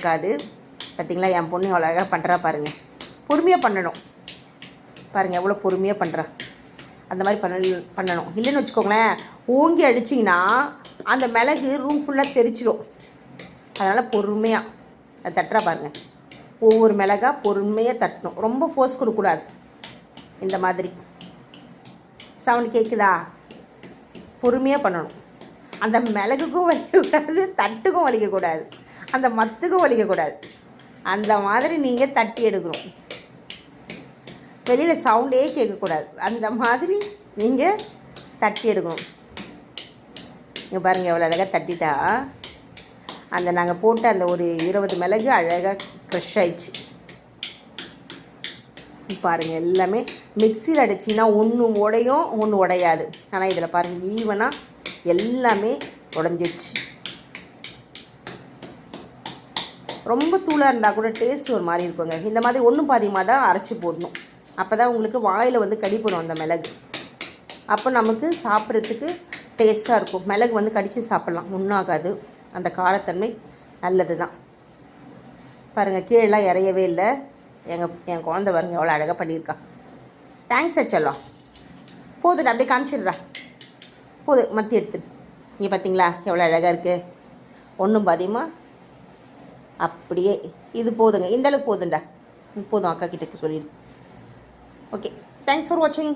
இருக்காது. பார்த்திங்களா, என் பொண்ணு எவ்வளோ அழகாக பண்ணுறா பாருங்கள். பொறுமையாக பண்ணணும் பாருங்கள், எவ்வளோ பொறுமையாக பண்ணுறா. அந்த மாதிரி பண்ணணும். இல்லைன்னு வச்சுக்கோங்களேன், ஓங்கி அடிச்சிங்கன்னா அந்த மிளகு ரூம் ஃபுல்லாக தெரிச்சிடும். அதனால் பொறுமையாக அதை தட்டுறா பாருங்கள். ஒவ்வொரு மிளகாக பொறுமையாக தட்டணும். ரொம்ப ஃபோர்ஸ் கொடுக்கக்கூடாது. இந்த மாதிரி சவுண்ட் கேட்குதா? பொறுமையாக பண்ணணும். அந்த மிளகுக்கும் வலிக்கக்கூடாது, தட்டுக்கும் வலிக்கக்கூடாது, அந்த மத்துக்கும் வலிக்கக்கூடாது. அந்த மாதிரி நீங்கள் தட்டி எடுக்கணும். வெளியில் சவுண்டே கேட்கக்கூடாது. அந்த மாதிரி நீங்கள் தட்டி எடுக்கணும். இங்கே பாருங்கள், எவ்வளோ அழகாக தட்டிட்டா அந்த நாங்கள் போட்ட அந்த ஒரு 20 மிளகு அழகாக க்ரஷ் ஆயிடுச்சு. பாருங்கள், எல்லாமே மிக்சியில் அடிச்சிங்கன்னா ஒன்று உடையும் ஒன்று உடையாது. ஆனால் இதில் பாருங்கள், ஈவனாக எல்லாமே உடஞ்சிடுச்சு. ரொம்ப தூளாக இருந்தால் கூட டேஸ்ட் ஒரு மாதிரி இருக்குங்க. இந்த மாதிரி ஒன்றும் பாதியமாக தான் அரைச்சி போடணும். அப்போ தான் உங்களுக்கு வாயில் வந்து கடிப்படும் அந்த மிளகு. அப்போ நமக்கு சாப்பிட்றதுக்கு டேஸ்ட்டாக இருக்கும். மிளகு வந்து கடித்து சாப்பிட்லாம், ஒன்றாகாது. அந்த காரத்தன்மை நல்லது தான். பாருங்கள், கீழெலாம் இறையவே இல்லை. என் குழந்தை பாருங்க எவ்வளோ அழகாக பண்ணியிருக்கா. தேங்க்ஸ் அச்சல்லாம். போதுடா, அப்படியே காமிச்சிடுறா. போது மத்தி எடுத்துடு. இங்கே பார்த்தீங்களா எவ்வளோ அழகாக இருக்குது. ஒன்றும் பாதியமாக அப்படியே இது போதுங்க. இந்தளவுக்கு போதுண்டா, போதும். அக்கா கிட்டே சொல்லிடு. ஓகே, தேங்க்ஸ் ஃபார் வாட்சிங்.